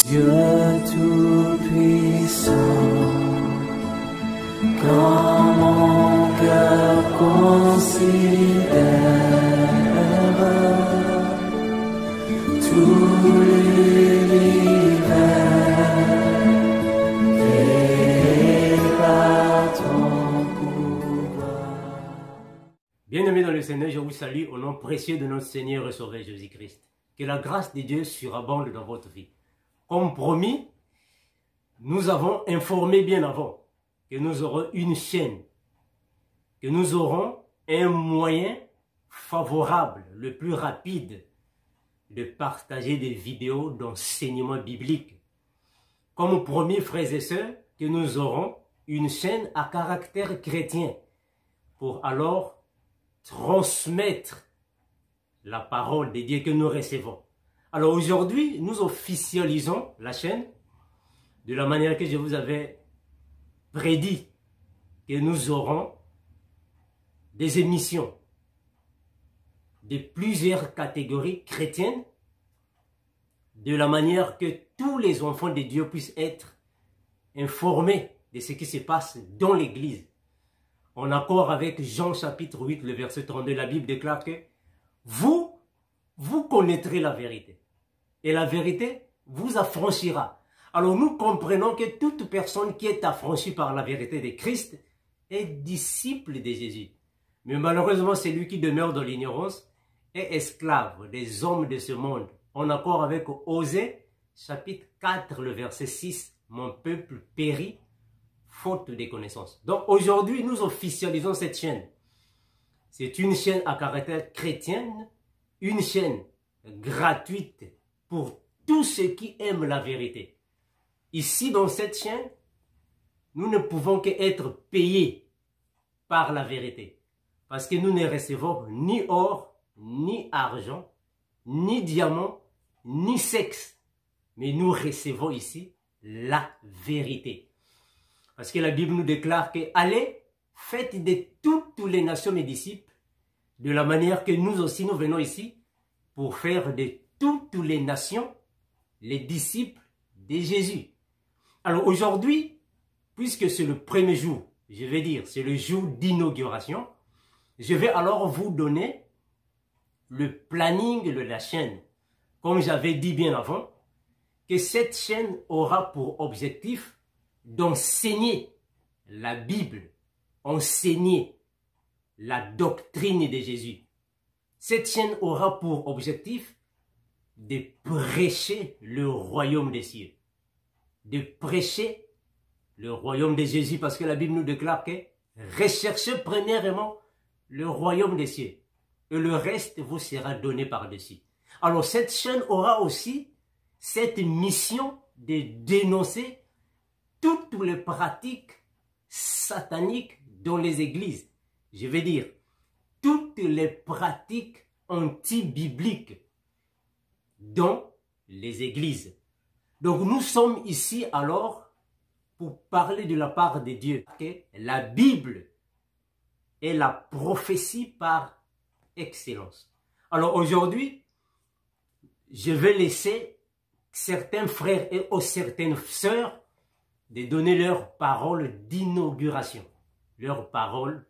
Dieu Tout-Puissant, quand mon cœur considère tout l'univers créé par ton pouvoir. Bien-aimés dans le Seigneur, je vous salue au nom précieux de notre Seigneur et Sauveur Jésus-Christ. Que la grâce de Dieu surabonde dans votre vie. Comme promis, nous avons informé bien avant que nous aurons une chaîne, que nous aurons un moyen favorable, le plus rapide, de partager des vidéos d'enseignement biblique. Comme promis, frères et sœurs, que nous aurons une chaîne à caractère chrétien pour alors transmettre la parole de Dieu que nous recevons. Alors aujourd'hui, nous officialisons la chaîne de la manière que je vous avais prédit que nous aurons des émissions de plusieurs catégories chrétiennes de la manière que tous les enfants de Dieu puissent être informés de ce qui se passe dans l'Église. En accord avec Jean chapitre 8, le verset 32, la Bible déclare que vous connaîtrez la vérité. Et la vérité vous affranchira. Alors nous comprenons que toute personne qui est affranchie par la vérité de Christ est disciple de Jésus. Mais malheureusement, celui qui demeure dans l'ignorance est esclave des hommes de ce monde. En accord avec Osée, chapitre 4, le verset 6, « Mon peuple périt, faute de connaissances ». Donc aujourd'hui, nous officialisons cette chaîne. C'est une chaîne à caractère chrétien, une chaîne gratuite pour tous ceux qui aiment la vérité. Ici, dans cette chaîne, nous ne pouvons qu'être payés par la vérité. Parce que nous ne recevons ni or, ni argent, ni diamant, ni sexe. Mais nous recevons ici la vérité. Parce que la Bible nous déclare que allez, faites de toutes les nations mes disciples, de la manière que nous aussi nous venons ici pour faire de toutes les nations les disciples de Jésus. Alors aujourd'hui, puisque c'est le premier jour, je vais dire, c'est le jour d'inauguration, je vais alors vous donner le planning de la chaîne. Comme j'avais dit bien avant, que cette chaîne aura pour objectif d'enseigner la Bible, enseigner la doctrine de Jésus. Cette chaîne aura pour objectif de prêcher le royaume des cieux. De prêcher le royaume de Jésus, parce que la Bible nous déclare que recherchez premièrement le royaume des cieux et le reste vous sera donné par-dessus. Alors cette chaîne aura aussi cette mission de dénoncer toutes les pratiques sataniques dans les églises. Je veux dire, toutes les pratiques anti-bibliques dans les églises. Donc nous sommes ici alors pour parler de la part de Dieu. Que la Bible est la prophétie par excellence. Alors aujourd'hui, je vais laisser certains frères et certaines sœurs de donner leur parole d'inauguration, leur parole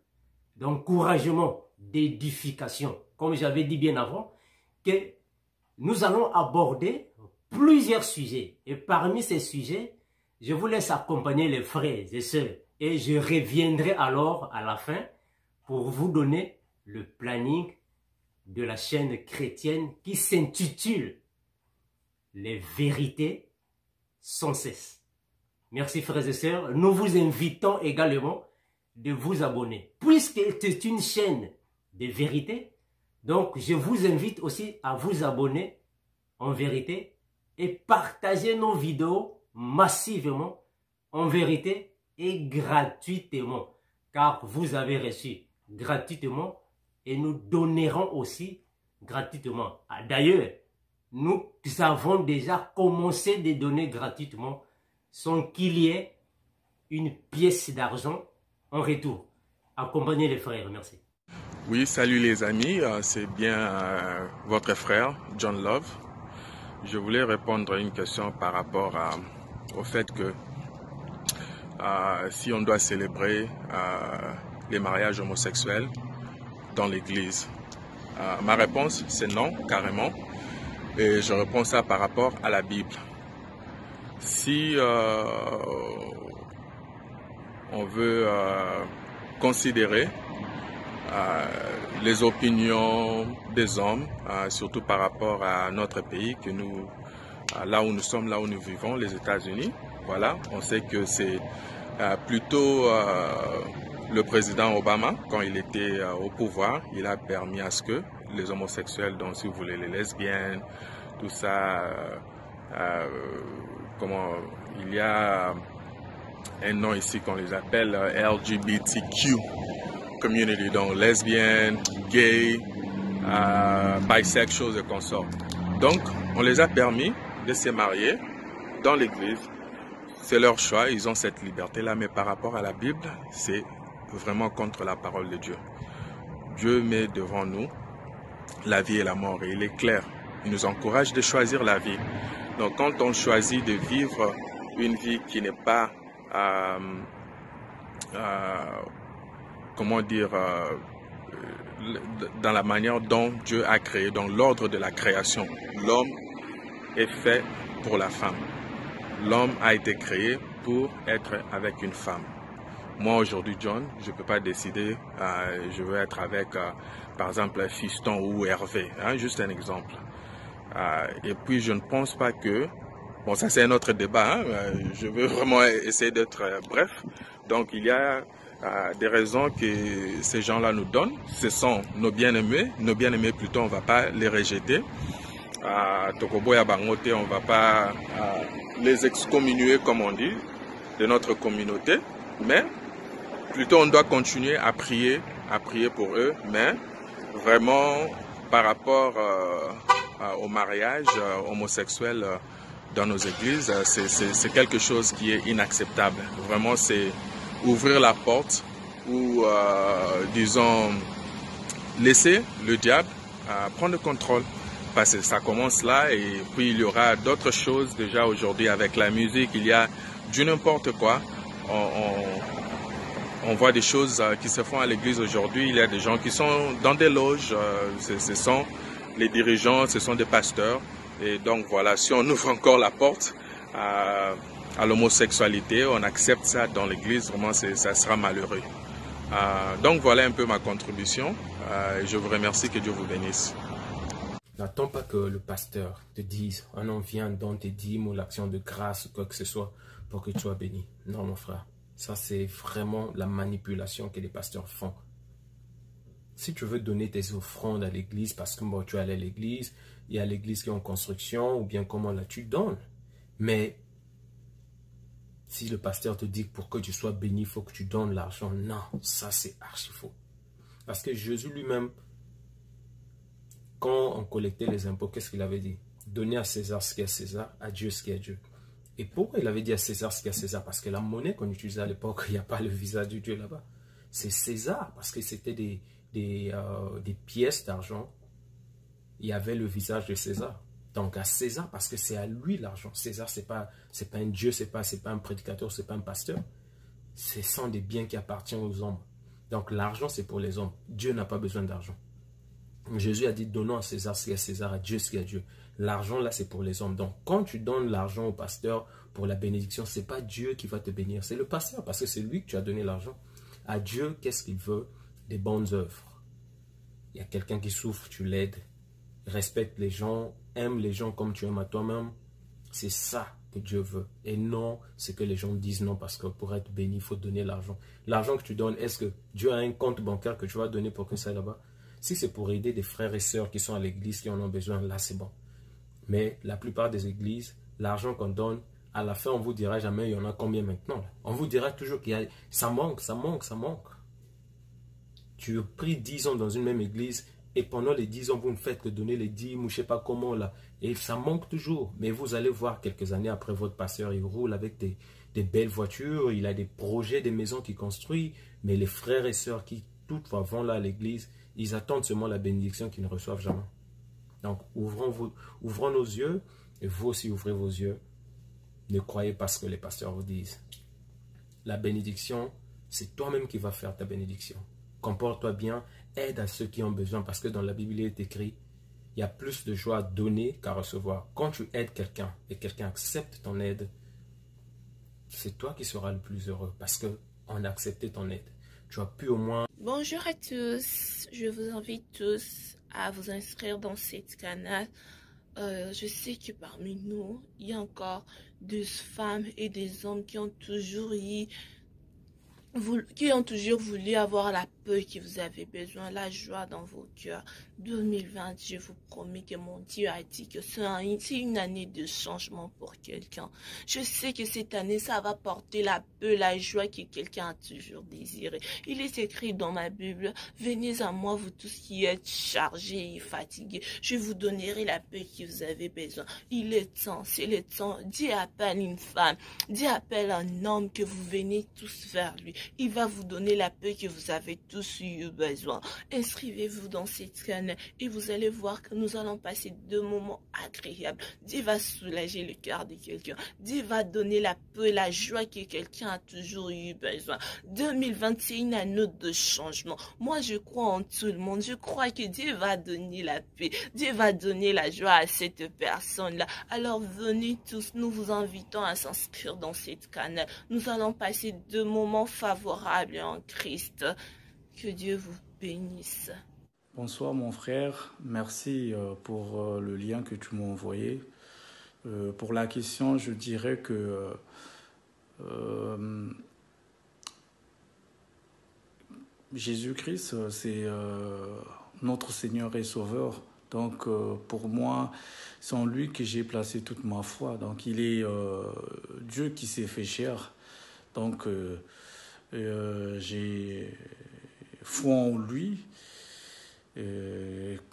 d'encouragement, d'édification. Comme j'avais dit bien avant, que nous allons aborder plusieurs sujets. Et parmi ces sujets, je vous laisse accompagner les frères et sœurs. Et je reviendrai alors à la fin pour vous donner le planning de la chaîne chrétienne qui s'intitule « Les vérités sans cesse ». Merci frères et sœurs. Nous vous invitons également de vous abonner. Puisque c'est une chaîne de vérité, donc je vous invite aussi à vous abonner en vérité et partager nos vidéos massivement en vérité et gratuitement. Car vous avez reçu gratuitement et nous donnerons aussi gratuitement. D'ailleurs, nous avons déjà commencé de donner gratuitement sans qu'il y ait une pièce d'argent en retour. Accompagnez les frères, merci. Oui, salut les amis, c'est bien votre frère John Love. Je voulais répondre à une question par rapport au fait que si on doit célébrer les mariages homosexuels dans l'église. Ma réponse, c'est non, carrément. Et je réponds ça par rapport à la Bible. Si on veut considérer les opinions des hommes, surtout par rapport à notre pays, que nous, là où nous sommes, là où nous vivons, les États-Unis, voilà, on sait que c'est plutôt le président Obama, quand il était au pouvoir, il a permis à ce que les homosexuels, donc si vous voulez les lesbiennes, tout ça, comment il y a un nom ici qu'on les appelle LGBTQ community, donc lesbiennes, gays, bisexuals et consorts. Donc, on les a permis de se marier dans l'église. C'est leur choix, ils ont cette liberté-là, mais par rapport à la Bible, c'est vraiment contre la parole de Dieu. Dieu met devant nous la vie et la mort, et il est clair. Il nous encourage de choisir la vie. Donc, quand on choisit de vivre une vie qui n'est pas, comment dire, dans la manière dont Dieu a créé, dans l'ordre de la création, l'homme est fait pour la femme. L'homme a été créé pour être avec une femme. Moi, aujourd'hui, John, je ne peux pas décider, je veux être avec, par exemple, Fiston ou Hervé, hein, juste un exemple. Et puis, je ne pense pas que, bon, ça c'est un autre débat, hein, je veux vraiment essayer d'être bref. Donc, il y a des raisons que ces gens-là nous donnent. Ce sont nos bien-aimés plutôt, on ne va pas les rejeter. Tokoboya Bangote, on ne va pas les excommunier, comme on dit, de notre communauté, mais plutôt on doit continuer à prier pour eux, mais vraiment par rapport au mariage homosexuel dans nos églises, c'est quelque chose qui est inacceptable. Vraiment, c'est ouvrir la porte ou, disons, laisser le diable prendre le contrôle. Parce que ça commence là et puis il y aura d'autres choses déjà aujourd'hui avec la musique. Il y a du n'importe quoi. On voit des choses qui se font à l'église aujourd'hui. Il y a des gens qui sont dans des loges. Ce sont les dirigeants, ce sont des pasteurs. Et donc voilà, si on ouvre encore la porte à l'homosexualité, on accepte ça dans l'église, vraiment ça sera malheureux. Donc voilà un peu ma contribution. Je vous remercie, que Dieu vous bénisse. N'attends pas que le pasteur te dise « Oh non, viens, donne tes dîmes ou l'action de grâce ou quoi que ce soit pour que tu sois béni. » Non, mon frère. Ça, c'est vraiment la manipulation que les pasteurs font. Si tu veux donner tes offrandes à l'église parce que bon, tu es allé à l'église, il y a l'église qui est en construction ou bien comment là, tu donnes. Mais si le pasteur te dit que pour que tu sois béni, il faut que tu donnes l'argent. Non, ça c'est archi faux. Parce que Jésus lui-même, quand on collectait les impôts, qu'est-ce qu'il avait dit? Donner à César ce qui est à César, à Dieu ce qui est à Dieu. Et pourquoi il avait dit à César ce qui est à César? Parce que la monnaie qu'on utilisait à l'époque, il n'y a pas le visage de Dieu là-bas. C'est César, parce que c'était des pièces d'argent. Il y avait le visage de César. Donc à César, parce que c'est à lui l'argent. César, c'est pas un Dieu, c'est pas un prédicateur, c'est pas un pasteur. Ce sont des biens qui appartiennent aux hommes. Donc l'argent, c'est pour les hommes. Dieu n'a pas besoin d'argent. Jésus a dit, donnons à César ce qui est à César, à Dieu ce qui est à Dieu. L'argent, là, c'est pour les hommes. Donc, quand tu donnes l'argent au pasteur pour la bénédiction, ce n'est pas Dieu qui va te bénir, c'est le pasteur, parce que c'est lui que tu as donné l'argent. À Dieu, qu'est-ce qu'il veut? Des bonnes œuvres. Il y a quelqu'un qui souffre, tu l'aides. Respecte les gens, aime les gens comme tu aimes à toi-même. C'est ça que Dieu veut. Et non, c'est que les gens disent non, parce que pour être béni, il faut donner l'argent. L'argent que tu donnes, est-ce que Dieu a un compte bancaire que tu vas donner pour que ça là-bas? Si c'est pour aider des frères et sœurs qui sont à l'église, qui en ont besoin, là c'est bon. Mais la plupart des églises, l'argent qu'on donne, à la fin on vous dira jamais il y en a combien maintenant. On vous dira toujours qu'il y a, ça manque, ça manque, ça manque. Tu pries 10 ans dans une même église et pendant les 10 ans vous ne faites que donner les dîmes ou je ne sais pas comment là. Et ça manque toujours. Mais vous allez voir quelques années après votre pasteur, il roule avec des belles voitures, il a des projets, des maisons qu'il construit. Mais les frères et sœurs qui toutefois vont là à l'église, ils attendent seulement la bénédiction qu'ils ne reçoivent jamais. Donc, ouvrons nos yeux Et vous aussi, ouvrez vos yeux. Ne croyez pas ce que les pasteurs vous disent. La bénédiction, c'est toi-même qui vas faire ta bénédiction. Comporte-toi bien, aide à ceux qui ont besoin, parce que dans la Bible, il est écrit, il y a plus de joie à donner qu'à recevoir. Quand tu aides quelqu'un et quelqu'un accepte ton aide, c'est toi qui seras le plus heureux, parce qu'on a accepté ton aide. Tu as pu au moins... Bonjour à tous, je vous invite tous à vous inscrire dans cette canal. Je sais que parmi nous, il y a encore des femmes et des hommes qui ont toujours voulu avoir la paix que vous avez besoin, la joie dans vos cœurs. 2020, je vous promets que mon Dieu a dit que c'est une année de changement pour quelqu'un. Je sais que cette année, ça va porter la paix, la joie que quelqu'un a toujours désiré. Il est écrit dans ma Bible, venez à moi, vous tous qui êtes chargés et fatigués. Je vous donnerai la paix que vous avez besoin. Il est temps, c'est le temps. Dieu appelle une femme, Dieu appelle un homme, que vous venez tous vers lui. Il va vous donner la paix que vous avez tous eu besoin. Inscrivez-vous dans cette canal et vous allez voir que nous allons passer 2 moments agréables. Dieu va soulager le cœur de quelqu'un. Dieu va donner la paix, la joie que quelqu'un a toujours eu besoin. 2020, c'est une année de changement. Moi, je crois en tout le monde. Je crois que Dieu va donner la paix. Dieu va donner la joie à cette personne-là. Alors, venez tous, nous vous invitons à s'inscrire dans cette canal. Nous allons passer 2 moments favorables en Christ. Que Dieu vous bénisse. Bonsoir mon frère, merci pour le lien que tu m'as envoyé. Pour la question, je dirais que Jésus-Christ, c'est notre Seigneur et Sauveur. Donc pour moi, c'est en lui que j'ai placé toute ma foi. Donc il est Dieu qui s'est fait chair. Donc j'ai foi en lui,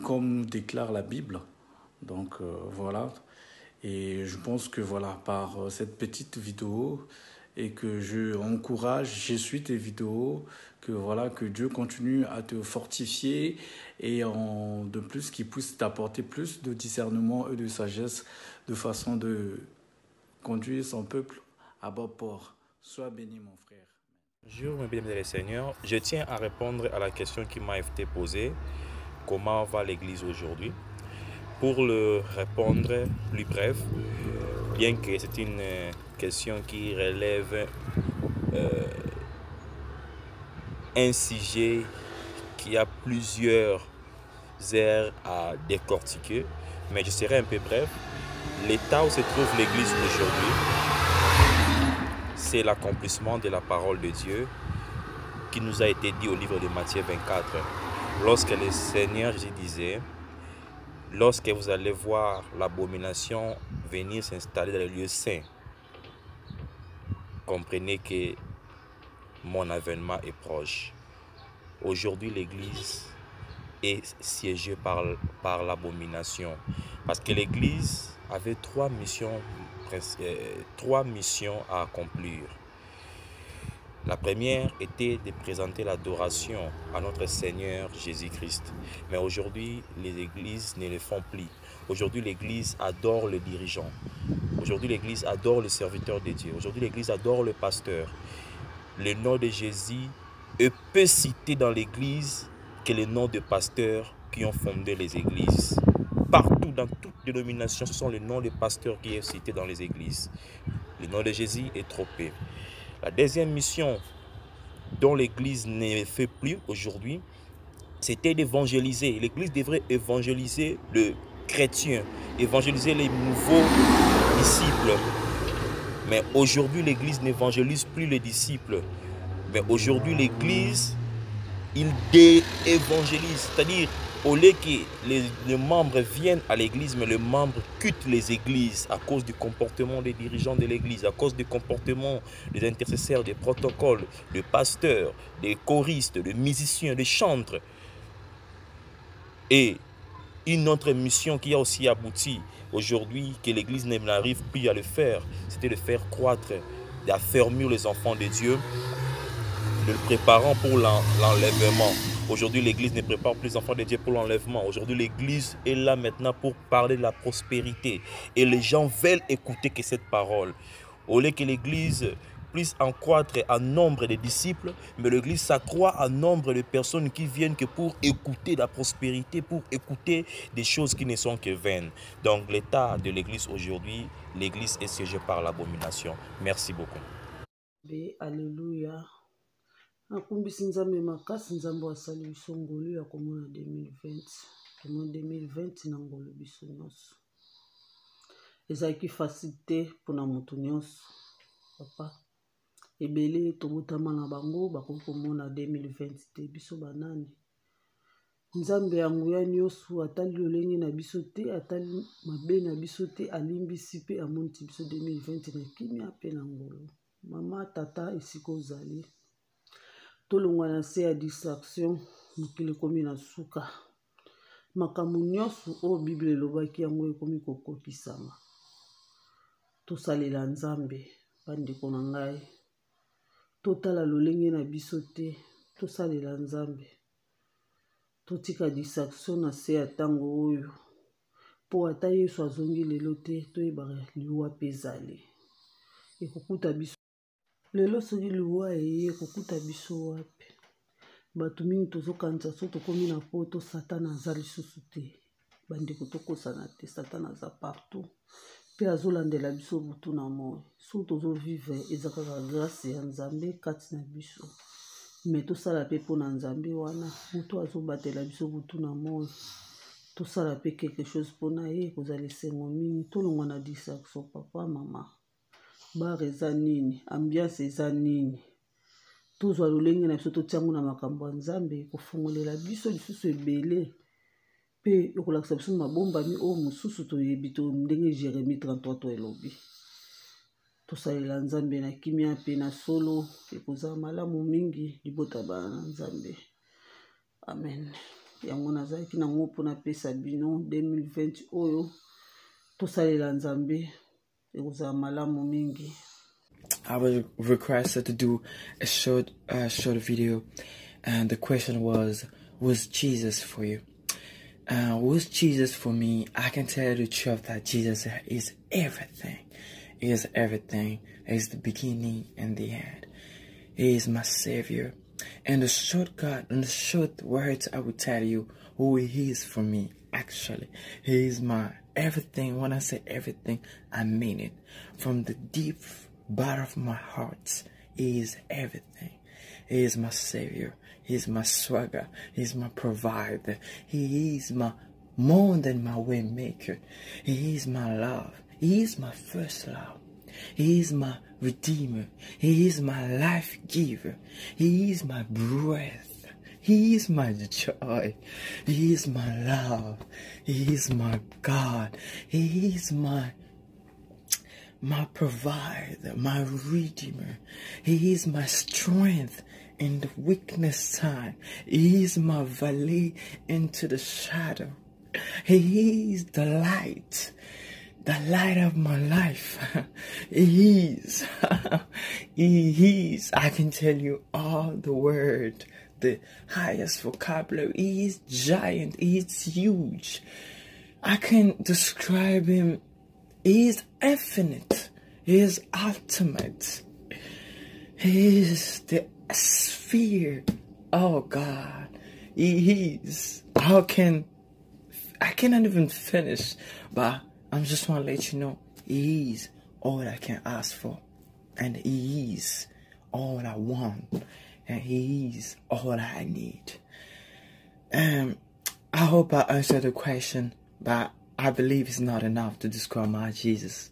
comme nous déclare la Bible. Donc voilà. Et je pense que voilà, par cette petite vidéo, et que je suis tes vidéos, que voilà, que Dieu continue à te fortifier et de plus qu'il puisse t'apporter plus de discernement et de sagesse de façon de conduire son peuple à bon port. Sois béni mon frère. Bonjour mes bien-aimés les seigneurs, je tiens à répondre à la question qui m'a été posée, comment va l'église aujourd'hui? Pour le répondre plus bref, bien que c'est une question qui relève un sujet qui a plusieurs heures à décortiquer, mais je serai un peu bref. L'état où se trouve l'église aujourd'hui, c'est l'accomplissement de la parole de Dieu qui nous a été dit au livre de Matthieu 24. Lorsque le Seigneur Jésus disait, lorsque vous allez voir l'abomination venir s'installer dans les lieux saints, comprenez que mon avènement est proche. Aujourd'hui, l'église est siégée par l'abomination. Parce que l'église avait 3 missions à accomplir. La première était de présenter l'adoration à notre Seigneur Jésus-Christ. Mais aujourd'hui, les églises ne le font plus. Aujourd'hui, l'église adore le dirigeant. Aujourd'hui, l'église adore le serviteur de Dieu. Aujourd'hui, l'église adore le pasteur. Le nom de Jésus est peu cité dans l'église que le nom de pasteurs qui ont fondé les églises. Partout, dans toute dénomination, ce sont les noms des pasteurs qui sont cités dans les églises. Le nom de Jésus est trop peu. La deuxième mission dont l'église ne fait plus aujourd'hui, c'était d'évangéliser. L'église devrait évangéliser le chrétien, évangéliser les nouveaux disciples. Mais aujourd'hui, l'église n'évangélise plus les disciples. Mais aujourd'hui, l'église, il déévangélise. C'est-à-dire, au lieu que les membres viennent à l'église, mais les membres quittent les églises à cause du comportement des dirigeants de l'église, à cause du comportement des intercesseurs, des protocoles, des pasteurs, des choristes, des musiciens, des chantres. Et une autre mission qui a aussi abouti aujourd'hui, que l'église n'arrive plus à le faire, c'était de faire croître, d'affermir les enfants de Dieu, de le préparant pour l'enlèvement. Aujourd'hui, l'Église ne prépare plus les enfants de Dieu pour l'enlèvement. Aujourd'hui, l'Église est là maintenant pour parler de la prospérité. Et les gens veulent écouter que cette parole. Au lieu que l'Église puisse en croître en nombre de disciples, mais l'Église s'accroît en nombre de personnes qui viennent que pour écouter la prospérité, pour écouter des choses qui ne sont que vaines. Donc l'état de l'Église aujourd'hui, l'Église est siégée par l'abomination. Merci beaucoup. Alléluia. Nakumbisi nzambe makasi nzambe asali biso ngolu ya komona 2020. Komona 2020 na ngolu biso nyonso. Ezalaki facilité mpona moto nyonso. Papa ebele tobotama na bango bakoki komona 2020 te biso banani. Nzambe ya nguya nyonso atali lolenge na biso te, atali mabe na biso te, alimbisi mpe amonisi biso 2020 na kimia mpe na ngolu. Mama tata esika ozali tolongwa na se ya distraction mokili ekomi na suka. Makambo nyonso oyo Bible elobaki yango ekomi kokokisama. Tosalela Nzambe bandeko na ngai. Totala lolenge na biso te, tosalela Nzambe. Totika distraction na se ya ntango oyo. Po ata Yesu azongi lelo te, toyebaka liwa mpe ezali. Ekokuta biso. Lelo soki liwa eye ekokuta biso wapi. Bato mingi tozokanisa so tokomi na poto Satana aza lisusu te. Bandeko tokosana te, Satana aza partout. Pe azolandela biso butu na moi. So tozovivre eza kaka grâce ya Nzambe kati na biso. Me tosala pe mpona Nzambe wana, moto azobatela biso butu na moi. Tosala pe quelque chose mpona ye kozala esengo mingi. Tolongwa na distraction papa mama. Bar eza nini, ambiance eza nini. Tozwa lolenge na biso totiango na makambo ya Nzambe kofongolela biso lisusu ebele. Pe ekolakisa biso mabombami oyo mosusu toyebi to ndenge Jérémie 33 to elobi. Tosalela Nzambe na kimia pe na solo ekozala malamu mingi libota bana na Nzambe. Amen. Yango nazalaki nango mpona pesa bino 2020 oyo tosalela Nzambe ekozala malamu mingi. I was requested to do a short video, and the question was Jesus for you? Was Jesus for me? I can tell you the truth that Jesus is everything. He is everything. He is the beginning and the end. He is my Savior. And the shortcut and the short words I will tell you who He is for me. Actually, He is my everything. When I say everything, I mean it. From the deep bottom of my heart, He is everything. He is my Savior. He is my swagger. He is my provider. He is my more than my way maker. He is my love. He is my first love. He is my redeemer. He is my life giver. He is my breath. He is my joy. He is my love. He is my God. He is my provider, my redeemer. He is my strength in the weakness time. He is my valley into the shadow. He is the light of my life. He is. He is. I can tell you all the word, the highest vocabulary. He is giant. He is huge. I can describe Him. He is infinite. He is ultimate. He is the sphere. Oh God. He is. I cannot even finish, but I just want to let you know He is all I can ask for. And He is all I want. And He is all I need. I hope I answered the question, but I believe it's not enough to describe my Jesus.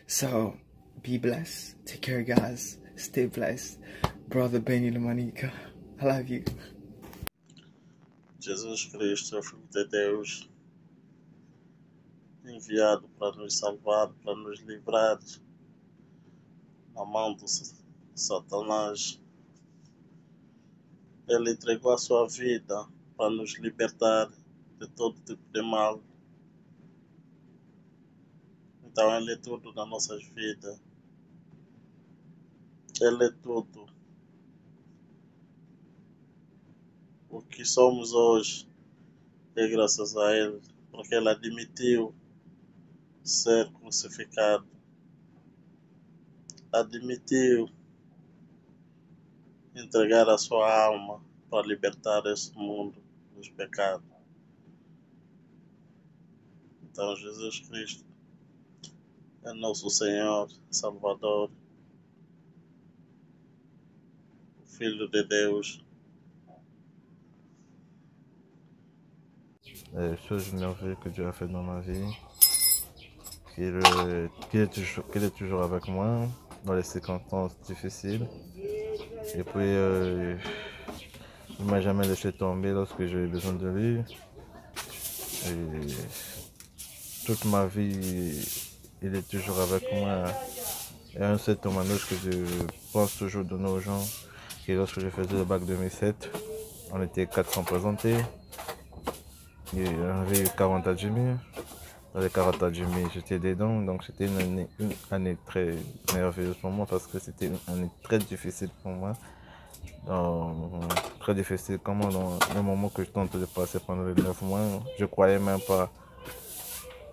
So, be blessed. Take care, guys. Stay blessed. Brother Benny Lamanika. I love you. Jesus Cristo, Filho de Deus, enviado para nos salvar, para nos livrar da mão do Satanás. Ele entregou a sua vida para nos libertar de todo tipo de mal. Então Ele é tudo nas nossas vidas. Ele é tudo. o que somos hoje é graças a Ele, porque Ele admitiu ser crucificado, admitiu entregar a sua alma para libertar este mundo dos pecados. Então Jesus Cristo é nosso Senhor, Salvador, o Filho de Deus. Les choses merveilleuses que Dieu a fait dans ma vie, qu'il est toujours avec moi dans les circonstances difficiles. Et puis, il ne m'a jamais laissé tomber lorsque j'ai eu besoin de lui. Et toute ma vie, il est toujours avec moi. Et un certain moment que je pense toujours donner aux gens, que lorsque je faisais le bac 2007, on était 400 présentés. Et on avait eu 40 admis. Dans les 40 admis, j'étais dedans. Donc c'était une année très merveilleuse pour moi parce que c'était une année très difficile pour moi. Très difficile, comme dans le moment que je tente de passer pendant les 9 mois, je croyais même pas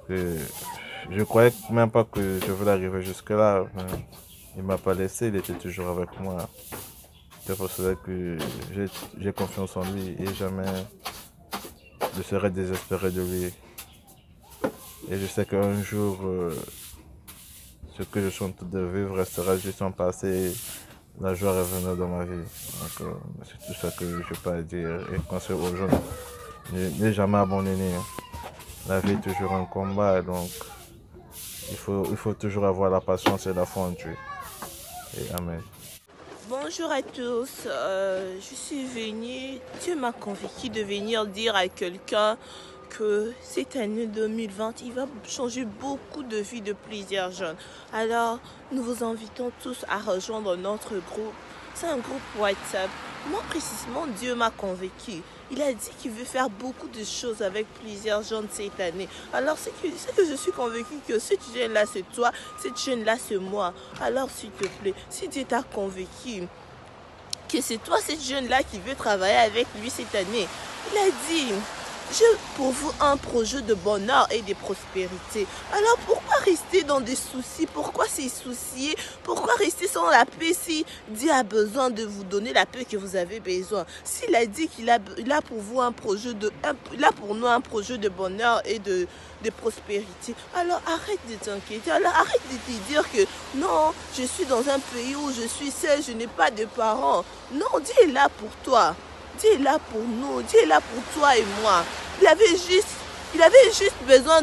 que je voulais arriver jusque là. Il m'a pas laissé, il était toujours avec moi. C'est pour cela que j'ai confiance en lui et jamais je serai désespéré de lui. Et je sais qu'un jour, ce que je suis en train de vivre restera juste en passé. La joie est venue dans ma vie. Donc, c'est tout ça que je peux dire. Et conseiller aux gens, ne jamais abandonner. La vie est toujours un combat. Donc, il faut toujours avoir la patience et la foi en Dieu. Et amen. Bonjour à tous, je suis venue, Dieu m'a convaincu de venir dire à quelqu'un que cette année 2020, il va changer beaucoup de vies de plusieurs jeunes. Alors, nous vous invitons tous à rejoindre notre groupe. C'est un groupe WhatsApp. Moi, précisément, Dieu m'a convaincu. Il a dit qu'il veut faire beaucoup de choses avec plusieurs jeunes cette année. Alors, c'est que je suis convaincue que cette jeune-là, c'est toi, cette jeune-là, c'est moi. Alors, s'il te plaît, si Dieu t'a convaincu que c'est toi, cette jeune-là, qui veut travailler avec lui cette année, il a dit... J'ai pour vous un projet de bonheur et de prospérité. Alors pourquoi rester dans des soucis? Pourquoi se soucier? Pourquoi rester sans la paix si Dieu a besoin de vous donner la paix que vous avez besoin? S'il a dit qu'il a pour vous un projet pour nous un projet de bonheur et de prospérité, alors arrête de t'inquiéter. Alors arrête de te dire que non, je suis dans un pays où je suis seule, je n'ai pas de parents. Non, Dieu est là pour toi. Dieu est là pour nous, Dieu est là pour toi et moi. Il avait juste besoin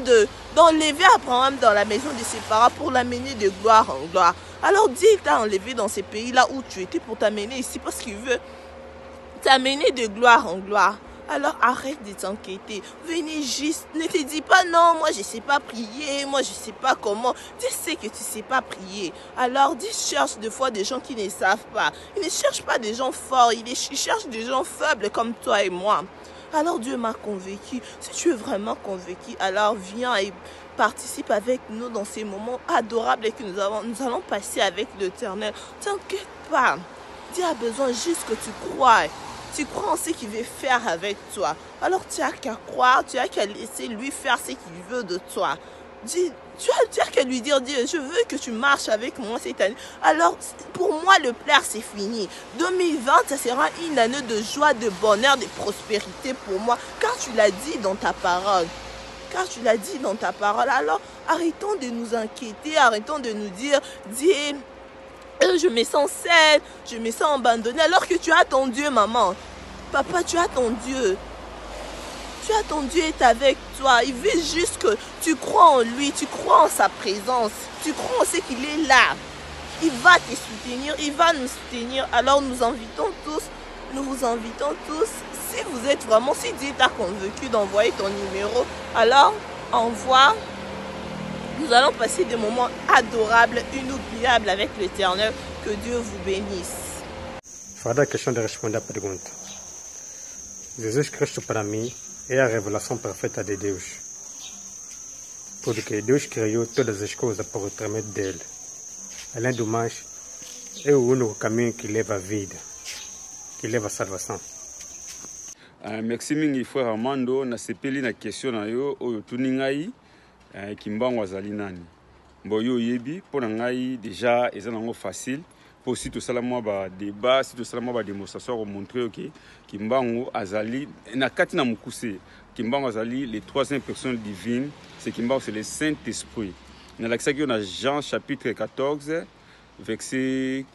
d'enlever Abraham dans la maison de ses parents pour l'amener de gloire en gloire. Alors Dieu t'a enlevé dans ces pays-là où tu étais pour t'amener ici parce qu'il veut t'amener de gloire en gloire. Alors arrête de t'inquiéter. Venez juste. Ne te dis pas non, moi je ne sais pas prier, moi je ne sais pas comment. Dieu sait que tu ne sais pas prier. Alors Dieu cherche des fois des gens qui ne savent pas. Il ne cherche pas des gens forts, il cherche des gens faibles comme toi et moi. Alors Dieu m'a convaincu. Si tu es vraiment convaincu, alors viens et participe avec nous dans ces moments adorables que nous allons passer avec l'Éternel. T'inquiète pas. Dieu a besoin juste que tu crois. Tu crois en ce qu'il veut faire avec toi. Alors tu as qu'à croire, tu as qu'à laisser lui faire ce qu'il veut de toi. Tu as qu'à lui dire, Dieu, je veux que tu marches avec moi cette année. Alors pour moi le plaire c'est fini. 2020 ça sera une année de joie, de bonheur, de prospérité pour moi. Car tu l'as dit dans ta parole. Car tu l'as dit dans ta parole. Alors arrêtons de nous inquiéter, arrêtons de nous dire, Dieu, je me sens seule, je me sens abandonnée. Alors que tu as ton Dieu, maman. Papa, tu as ton Dieu. Tu as ton Dieu est avec toi. Il veut juste que tu crois en lui, tu crois en sa présence. Tu crois en ce qu'il est là. Il va te soutenir, il va nous soutenir. Alors nous vous invitons tous. Si vous êtes vraiment, si Dieu t'a convaincu d'envoyer ton numéro, alors envoie. Nous allons passer des moments adorables, inoubliables avec l'Éternel. Que Dieu vous bénisse. Fada questão de responder à pergunta. Jesus Cristo para mim é a revelação perfeita de Deus. Porque Deus criou todas as coisas por intermédio dele. Além do mais, é o único caminho que leva à vida, que leva à salvação. Merci mingi frère Armando na sepeli na question na yo oyo tuni ngai kimbango azali nani. Bon yo yebi pona ngai déjà eza nango facile pour si tout ça moi ba débat si tout ça moi ba démonstration pour montrer que kimbango azali na kati na mukuse kimbango azali les troisième personne divine c'est kimbango c'est le Saint-Esprit. Na l'accès que na Jean chapitre 14 verset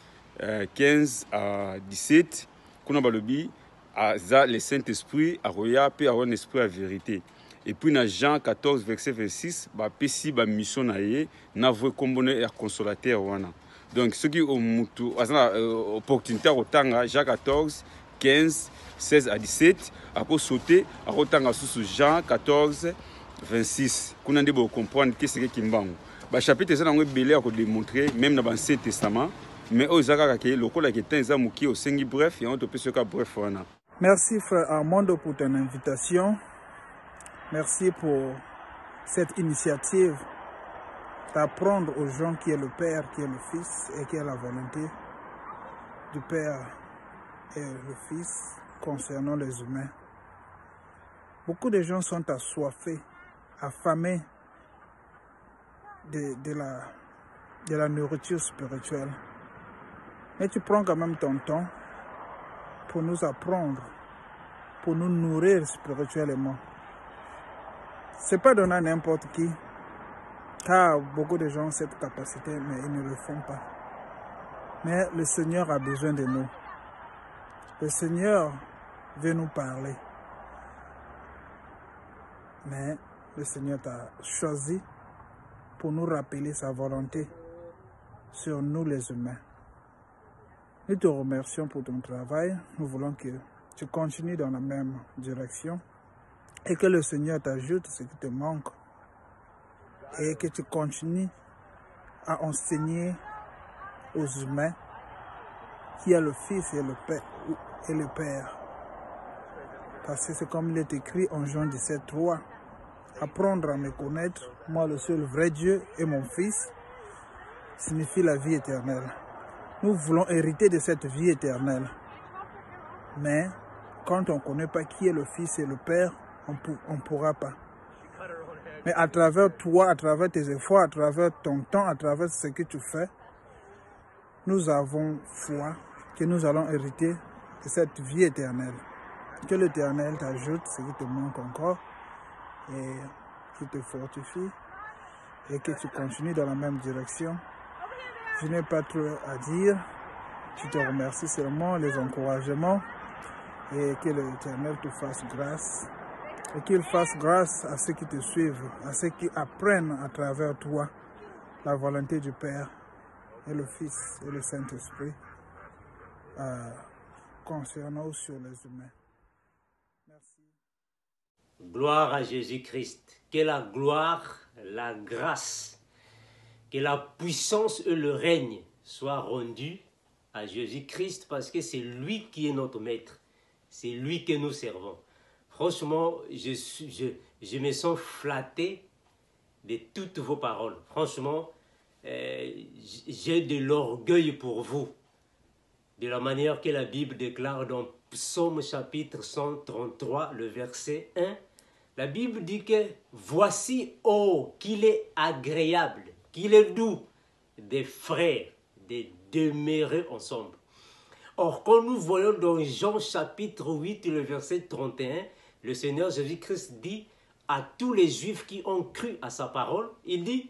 15 à 17 kuna balobi aza le Saint-Esprit aroya pe a un esprit à vérité. Et puis dans Jean 14 verset 26 ba pesi ba mission na ye na vwe kombone er consolateur wana. Donc ceux qui ont mutu azana opportunité otanga Jean 14 15 16 à 17 après sauter à otanga sous Jean 14 26 kuna nde bo comprendre que c'est kimbango. Ba chapitre ça nango belé ko démontrer même dans l'Ancien Testament mais aux zakaka ke lokola ke tenza muki au sengi bref et on te peut ce cas bref wana. Merci frère Armando pour ton invitation. Merci pour cette initiative d'apprendre aux gens qui est le Père, qui est le Fils et qui est la volonté du Père et le Fils concernant les humains. Beaucoup de gens sont assoiffés, affamés de la nourriture spirituelle. Mais tu prends quand même ton temps pour nous apprendre, pour nous nourrir spirituellement. Ce n'est pas donné à n'importe qui, car beaucoup de gens ont cette capacité, mais ils ne le font pas. Mais le Seigneur a besoin de nous. Le Seigneur veut nous parler. Mais le Seigneur t'a choisi pour nous rappeler sa volonté sur nous les humains. Nous te remercions pour ton travail. Nous voulons que tu continues dans la même direction et que le Seigneur t'ajoute ce qui te manque et que tu continues à enseigner aux humains qui est le Fils et le Père. Parce que c'est comme il est écrit en Jean 17:3. Apprendre à me connaître, moi le seul vrai Dieu et mon Fils, signifie la vie éternelle. Nous voulons hériter de cette vie éternelle. Mais quand on ne connaît pas qui est le Fils et le Père, on ne pourra pas. Mais à travers toi, à travers tes efforts, à travers ton temps, à travers ce que tu fais, nous avons foi que nous allons hériter de cette vie éternelle. Que l'Éternel t'ajoute ce qui te manque encore et qui te fortifie et que tu continues dans la même direction. Je n'ai pas trop à dire. Je te remercie seulement les encouragements et que l'Éternel te fasse grâce. Et qu'il fasse grâce à ceux qui te suivent, à ceux qui apprennent à travers toi la volonté du Père et le Fils et le Saint-Esprit concernant sur les humains. Merci. Gloire à Jésus-Christ. Que la gloire, la grâce, que la puissance et le règne soient rendus à Jésus-Christ parce que c'est lui qui est notre maître. C'est lui que nous servons. Franchement, je me sens flatté de toutes vos paroles. Franchement, j'ai de l'orgueil pour vous. De la manière que la Bible déclare dans Psaume chapitre 133, le verset 1, la Bible dit que « Voici, oh, qu'il est agréable, qu'il est doux des frères de demeurer ensemble. » Or, quand nous voyons dans Jean chapitre 8, le verset 31, le Seigneur Jésus-Christ dit à tous les Juifs qui ont cru à sa parole, il dit,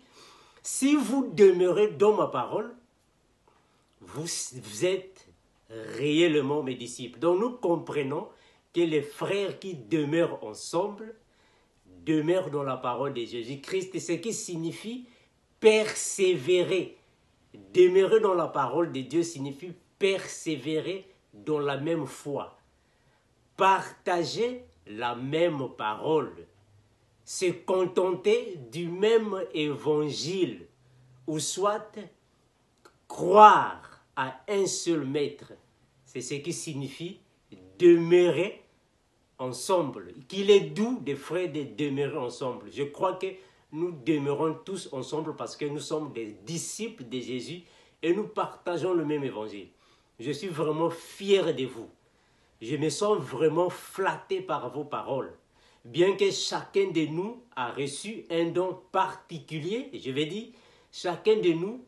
si vous demeurez dans ma parole, vous êtes réellement mes disciples. Donc nous comprenons que les frères qui demeurent ensemble demeurent dans la parole de Jésus-Christ, ce qui signifie persévérer. Demeurer dans la parole de Dieu signifie persévérer dans la même foi. Partager la même parole, se contenter du même évangile, ou soit croire à un seul maître. C'est ce qui signifie demeurer ensemble. Qu'il est doux des frères de demeurer ensemble. Je crois que nous demeurons tous ensemble parce que nous sommes des disciples de Jésus et nous partageons le même évangile. Je suis vraiment fier de vous. Je me sens vraiment flatté par vos paroles. Bien que chacun de nous a reçu un don particulier, je vais dire, chacun de nous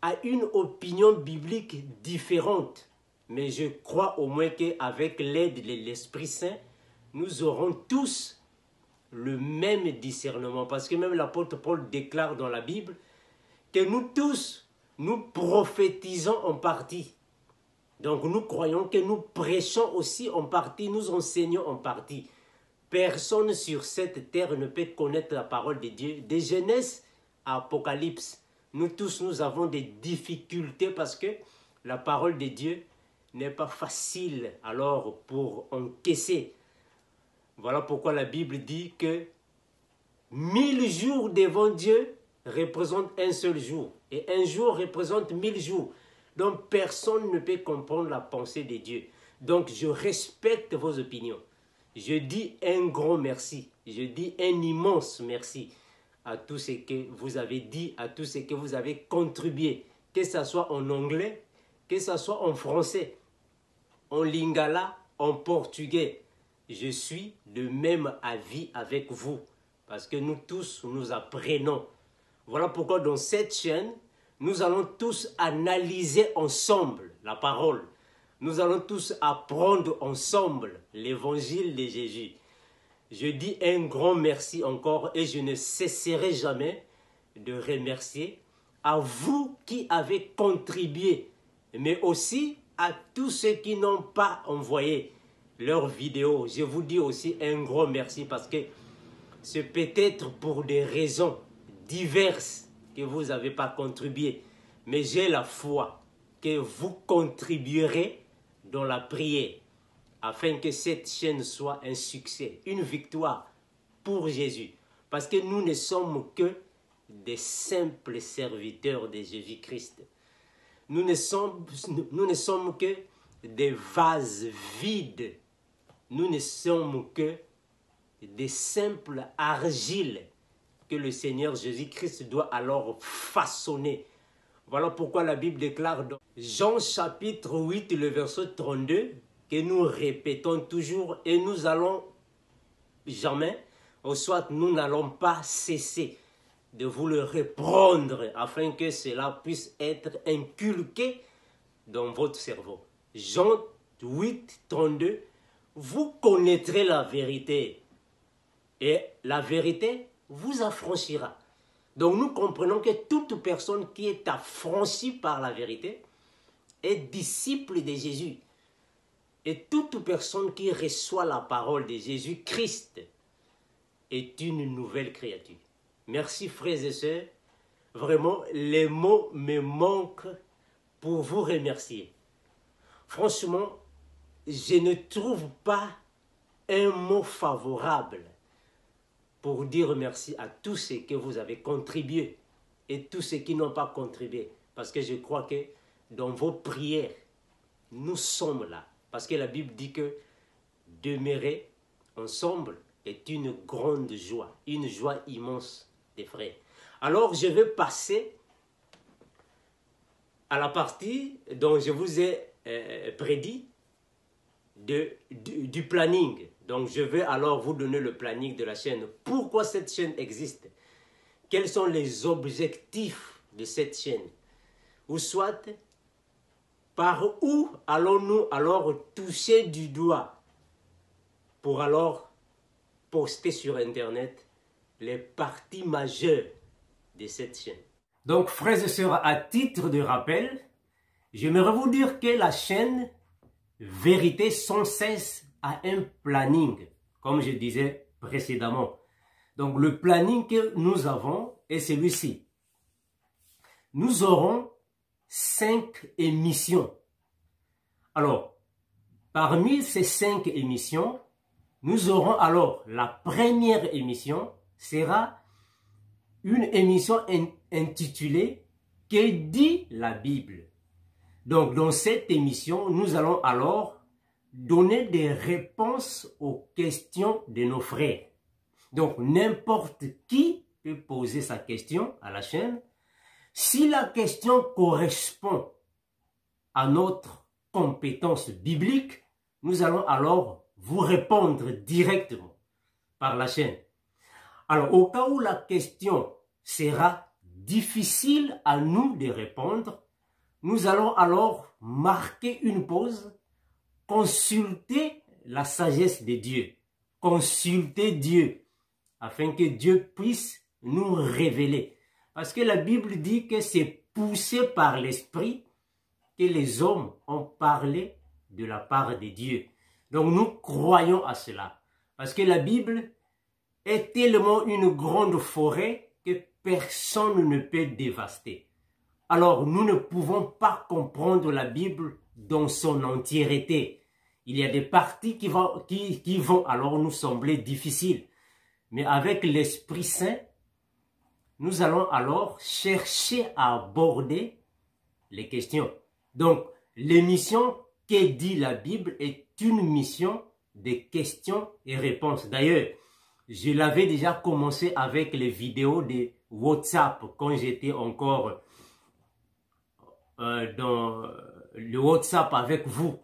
a une opinion biblique différente. Mais je crois au moins qu'avec l'aide de l'Esprit Saint, nous aurons tous le même discernement. Parce que même l'apôtre Paul déclare dans la Bible que nous tous, nous prophétisons en partie. Donc nous croyons que nous prêchons aussi en partie, nous enseignons en partie. Personne sur cette terre ne peut connaître la parole de Dieu. De Genèse à Apocalypse, nous tous, nous avons des difficultés parce que la parole de Dieu n'est pas facile alors pour encaisser. Voilà pourquoi la Bible dit que 1000 jours devant Dieu représentent un seul jour. Et un jour représente 1000 jours. Donc personne ne peut comprendre la pensée de Dieu. Donc je respecte vos opinions. Je dis un grand merci. Je dis un immense merci à tout ce que vous avez dit, à tout ce que vous avez contribué. Que ce soit en anglais, que ce soit en français, en lingala, en portugais. Je suis de même avis avec vous. Parce que nous tous, nous apprenons. Voilà pourquoi dans cette chaîne, nous allons tous analyser ensemble la parole. Nous allons tous apprendre ensemble l'évangile de Jésus. Je dis un grand merci encore et je ne cesserai jamais de remercier à vous qui avez contribué, mais aussi à tous ceux qui n'ont pas envoyé leurs vidéos. Je vous dis aussi un grand merci parce que c'est peut-être pour des raisons diverses que vous n'avez pas contribué. Mais j'ai la foi que vous contribuerez dans la prière afin que cette chaîne soit un succès, une victoire pour Jésus. Parce que nous ne sommes que des simples serviteurs de Jésus-Christ. Nous ne sommes que des vases vides. Nous ne sommes que des simples argiles que le Seigneur Jésus-Christ doit alors façonner. Voilà pourquoi la Bible déclare dans Jean chapitre 8, le verset 32, que nous répétons toujours et nous allons jamais, ou soit nous n'allons pas cesser de vous le reprendre afin que cela puisse être inculqué dans votre cerveau. Jean 8, 32, vous connaîtrez la vérité et la vérité vous affranchira. Donc nous comprenons que toute personne qui est affranchie par la vérité est disciple de Jésus. Et toute personne qui reçoit la parole de Jésus-Christ est une nouvelle créature. Merci frères et sœurs. Vraiment, les mots me manquent pour vous remercier. Franchement, je ne trouve pas un mot favorable pour dire merci à tous ceux que vous avez contribué et tous ceux qui n'ont pas contribué. Parce que je crois que dans vos prières, nous sommes là. Parce que la Bible dit que demeurer ensemble est une grande joie, une joie immense des frères. Alors je vais passer à la partie dont je vous ai prédit du planning. Donc je vais alors vous donner le planning de la chaîne. Pourquoi cette chaîne existe? Quels sont les objectifs de cette chaîne? Ou soit, par où allons-nous alors toucher du doigt pour alors poster sur Internet les parties majeures de cette chaîne? Donc frères et sœurs, à titre de rappel, j'aimerais vous dire que la chaîne Vérité sans cesse a un planning, comme je disais précédemment. Donc le planning que nous avons est celui-ci. Nous aurons 5 émissions. Alors, parmi ces 5 émissions, nous aurons alors la première émission sera une émission intitulée « Que dit la Bible ?» Donc, dans cette émission, nous allons alors donner des réponses aux questions de nos frères. Donc, n'importe qui peut poser sa question à la chaîne. Si la question correspond à notre compétence biblique, nous allons alors vous répondre directement par la chaîne. Alors, au cas où la question sera difficile à nous de répondre, nous allons alors marquer une pause, consulter la sagesse de Dieu, consulter Dieu, afin que Dieu puisse nous révéler. Parce que la Bible dit que c'est poussé par l'Esprit que les hommes ont parlé de la part de Dieu. Donc nous croyons à cela. Parce que la Bible est tellement une grande forêt que personne ne peut dévaster. Alors nous ne pouvons pas comprendre la Bible dans son entièreté. Il y a des parties qui vont alors nous sembler difficiles. Mais avec l'Esprit Saint, nous allons alors chercher à aborder les questions. Donc, l'émission « Que dit la Bible » est une mission de questions et réponses. D'ailleurs, je l'avais déjà commencé avec les vidéos de WhatsApp quand j'étais encore dans le WhatsApp avec vous.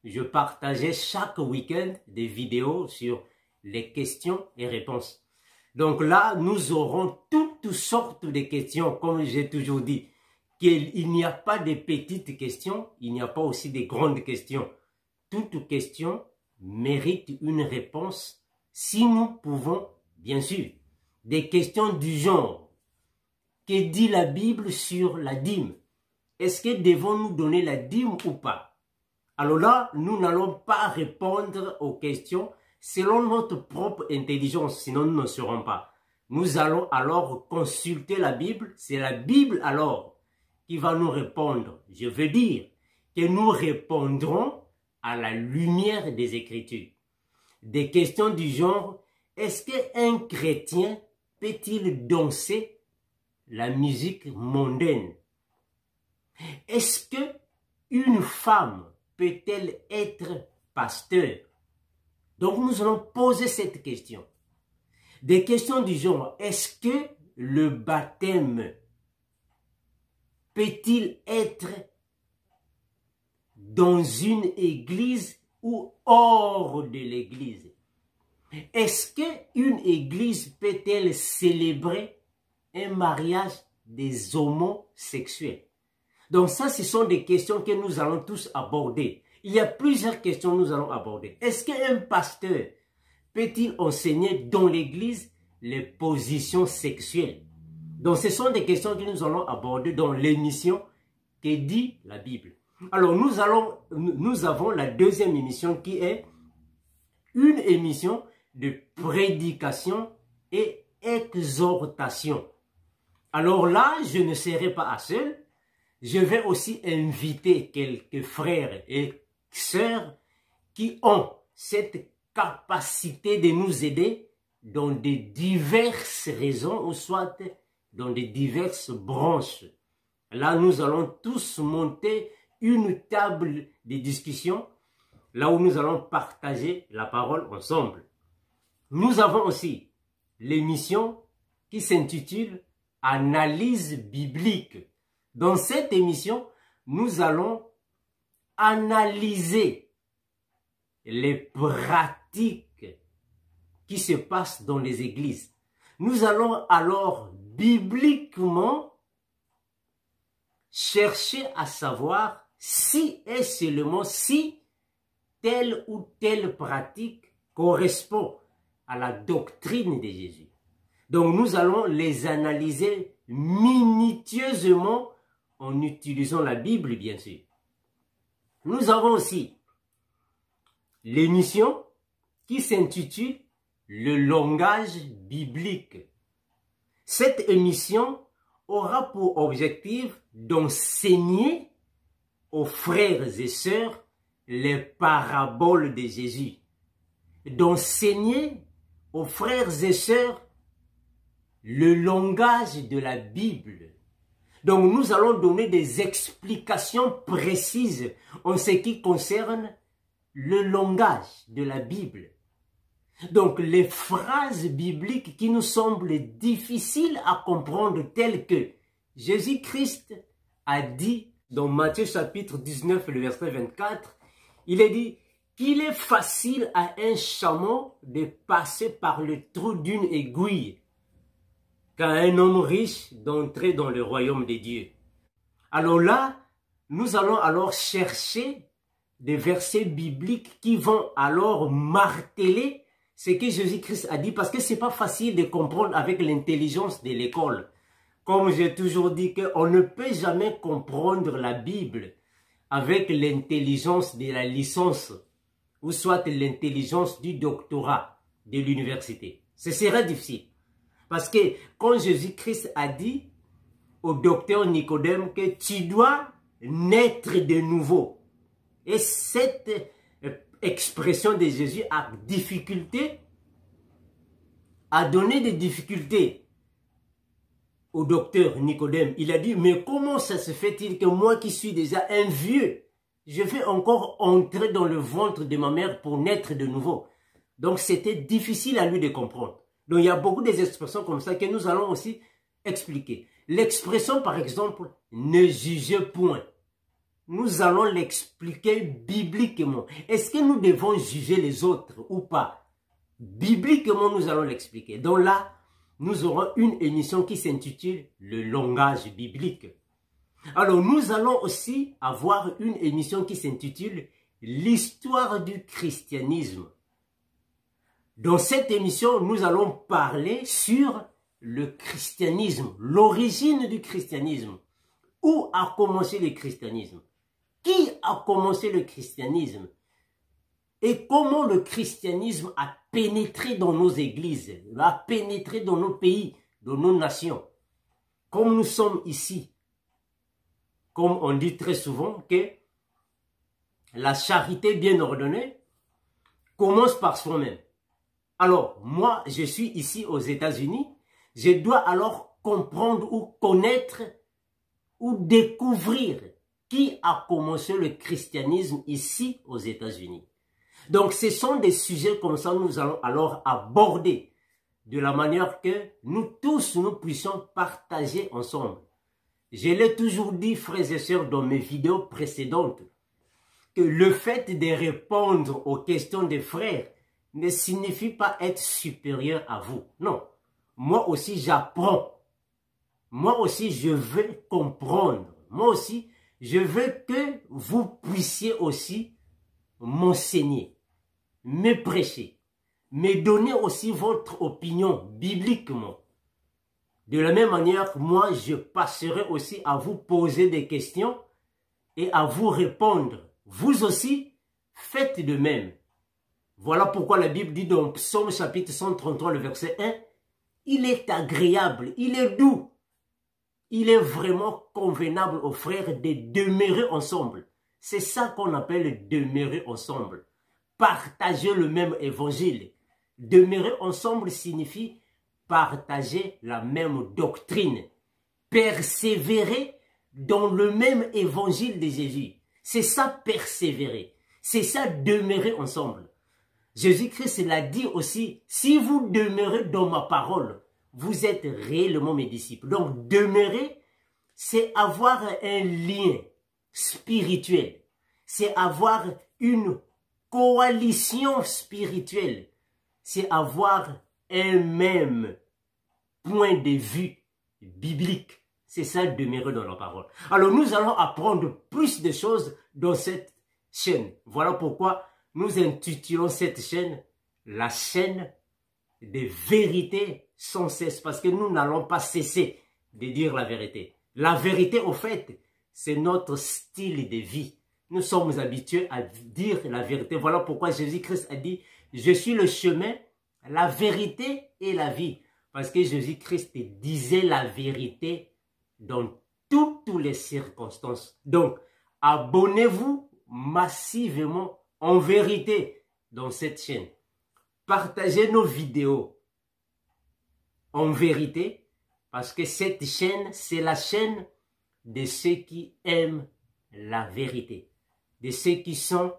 Je partageais chaque week-end des vidéos sur les questions et réponses. Donc là, nous aurons toutes sortes de questions, comme j'ai toujours dit. Qu'il n'y a pas de petites questions, il n'y a pas aussi de grandes questions. Toute question mérite une réponse si nous pouvons, bien sûr. Des questions du genre. Que dit la Bible sur la dîme? Est-ce que devons-nous donner la dîme ou pas? Alors là, nous n'allons pas répondre aux questions selon notre propre intelligence, sinon nous ne saurons pas. Nous allons alors consulter la Bible. C'est la Bible alors qui va nous répondre. Je veux dire que nous répondrons à la lumière des Écritures. Des questions du genre, est-ce qu'un chrétien peut-il danser la musique mondaine? Est-ce qu'une femme peut-elle être pasteur? Donc nous allons poser cette question. Des questions du genre, est-ce que le baptême peut-il être dans une église ou hors de l'église? Est-ce qu'une église peut-elle célébrer un mariage des homosexuels? Donc ça, ce sont des questions que nous allons tous aborder. Il y a plusieurs questions que nous allons aborder. Est-ce qu'un pasteur peut-il enseigner dans l'église les positions sexuelles? Donc ce sont des questions que nous allons aborder dans l'émission « Que dit la Bible ?» Alors nous avons la deuxième émission qui est une émission de prédication et exhortation. Alors là, je ne serai pas seul. Je vais aussi inviter quelques frères et sœurs qui ont cette capacité de nous aider dans de diverses raisons ou soit dans de diverses branches. Là, nous allons tous monter une table de discussion là où nous allons partager la parole ensemble. Nous avons aussi l'émission qui s'intitule « Analyse biblique ». Dans cette émission, nous allons analyser les pratiques qui se passent dans les églises. Nous allons alors bibliquement chercher à savoir si et seulement si telle ou telle pratique correspond à la doctrine de Jésus. Donc nous allons les analyser minutieusement en utilisant la Bible, bien sûr. Nous avons aussi l'émission qui s'intitule « Le langage biblique ». Cette émission aura pour objectif d'enseigner aux frères et sœurs les paraboles de Jésus, d'enseigner aux frères et sœurs le langage de la Bible. Donc nous allons donner des explications précises en ce qui concerne le langage de la Bible. Donc les phrases bibliques qui nous semblent difficiles à comprendre telles que Jésus-Christ a dit dans Matthieu chapitre 19 le verset 24, il est dit qu'il est facile à un chameau de passer par le trou d'une aiguille qu'à un homme riche d'entrer dans le royaume de Dieu. Alors là, nous allons alors chercher des versets bibliques qui vont alors marteler ce que Jésus-Christ a dit, parce que ce n'est pas facile de comprendre avec l'intelligence de l'école. Comme j'ai toujours dit qu'on ne peut jamais comprendre la Bible avec l'intelligence de la licence ou soit l'intelligence du doctorat de l'université. Ce serait difficile. Parce que quand Jésus-Christ a dit au docteur Nicodème que tu dois naître de nouveau, et cette expression de Jésus a donné des difficultés au docteur Nicodème. Il a dit, mais comment ça se fait-il que moi qui suis déjà un vieux, je vais encore entrer dans le ventre de ma mère pour naître de nouveau? Donc c'était difficile à lui de comprendre. Donc il y a beaucoup d'expressions comme ça que nous allons aussi expliquer. L'expression par exemple, ne jugez point. Nous allons l'expliquer bibliquement. Est-ce que nous devons juger les autres ou pas? Bibliquement, nous allons l'expliquer. Donc là, nous aurons une émission qui s'intitule « Le langage biblique ». Alors, nous allons aussi avoir une émission qui s'intitule « L'histoire du christianisme ». Dans cette émission, nous allons parler sur le christianisme, l'origine du christianisme. Où a commencé le christianisme? Qui a commencé le christianisme? Et comment le christianisme a pénétré dans nos églises, a pénétré dans nos pays, dans nos nations. Comme nous sommes ici, comme on dit très souvent que la charité bien ordonnée commence par soi-même. Alors, moi, je suis ici aux États-Unis, je dois alors comprendre ou connaître ou découvrir qui a commencé le christianisme ici aux États-Unis. Donc, ce sont des sujets comme ça que nous allons alors aborder de la manière que nous tous, nous puissions partager ensemble. Je l'ai toujours dit, frères et sœurs, dans mes vidéos précédentes, que le fait de répondre aux questions des frères ne signifie pas être supérieur à vous. Non. Moi aussi, j'apprends. Moi aussi, je veux comprendre. Moi aussi, je veux que vous puissiez aussi m'enseigner, me prêcher, me donner aussi votre opinion bibliquement. De la même manière que moi, je passerai aussi à vous poser des questions et à vous répondre. Vous aussi, faites de même. Voilà pourquoi la Bible dit dans Psaume chapitre 133, le verset 1, « Il est agréable, il est doux, il est vraiment convenable aux frères de demeurer ensemble. » C'est ça qu'on appelle demeurer ensemble. Partager le même évangile. Demeurer ensemble signifie partager la même doctrine. Persévérer dans le même évangile de Jésus. C'est ça persévérer. C'est ça demeurer ensemble. Jésus-Christ l'a dit aussi, si vous demeurez dans ma parole, vous êtes réellement mes disciples. Donc demeurer, c'est avoir un lien spirituel. C'est avoir une coalition spirituelle. C'est avoir un même point de vue biblique. C'est ça, demeurer dans la parole. Alors, nous allons apprendre plus de choses dans cette chaîne. Voilà pourquoi nous intitulons cette chaîne la chaîne des vérités sans cesse. Parce que nous n'allons pas cesser de dire la vérité. La vérité, au fait, c'est notre style de vie. Nous sommes habitués à dire la vérité. Voilà pourquoi Jésus-Christ a dit, je suis le chemin, la vérité et la vie. Parce que Jésus-Christ disait la vérité dans toutes les circonstances. Donc, abonnez-vous massivement en vérité dans cette chaîne. Partagez nos vidéos en vérité parce que cette chaîne, c'est la chaîne de ceux qui aiment la vérité. De ceux qui sont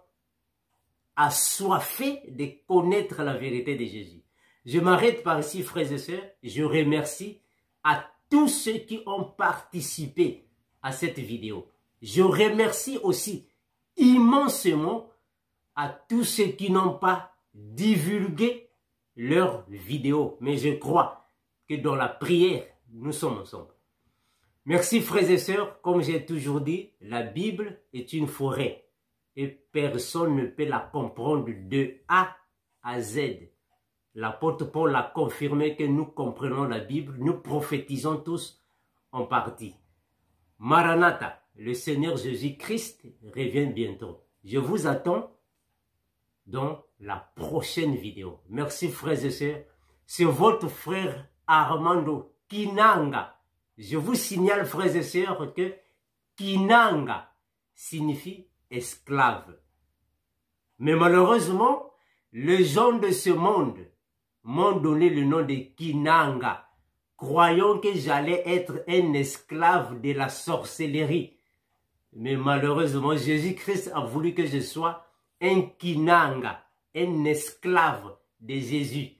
assoiffés de connaître la vérité de Jésus. Je m'arrête par ici, frères et sœurs. Je remercie à tous ceux qui ont participé à cette vidéo. Je remercie aussi immensément à tous ceux qui n'ont pas divulgué leurs vidéos. Mais je crois que dans la prière, nous sommes ensemble. Merci frères et sœurs. Comme j'ai toujours dit, la Bible est une forêt et personne ne peut la comprendre de A à Z. L'apôtre Paul a confirmé que nous comprenons la Bible, nous prophétisons tous en partie. Maranatha, le Seigneur Jésus-Christ revient bientôt. Je vous attends dans la prochaine vidéo. Merci frères et sœurs. C'est votre frère Armando Kinanga. Je vous signale frères et sœurs que Kinanga signifie esclave. Mais malheureusement, les gens de ce monde m'ont donné le nom de Kinanga, croyant que j'allais être un esclave de la sorcellerie. Mais malheureusement, Jésus-Christ a voulu que je sois un Kinanga, un esclave de Jésus.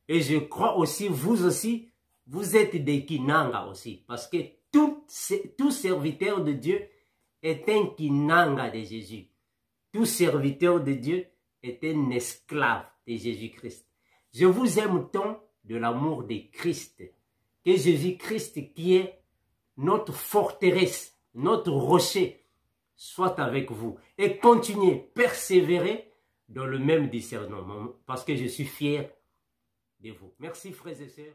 Et je crois aussi, vous êtes des Kinanga aussi. Parce que tout serviteur de Dieu est un Kinanga de Jésus. Tout serviteur de Dieu est un esclave de Jésus-Christ. Je vous aime tant de l'amour de Christ. Que Jésus-Christ qui est notre forteresse, notre rocher, soit avec vous. Et continuez, persévérer dans le même discernement. Parce que je suis fier de vous. Merci frères et sœurs.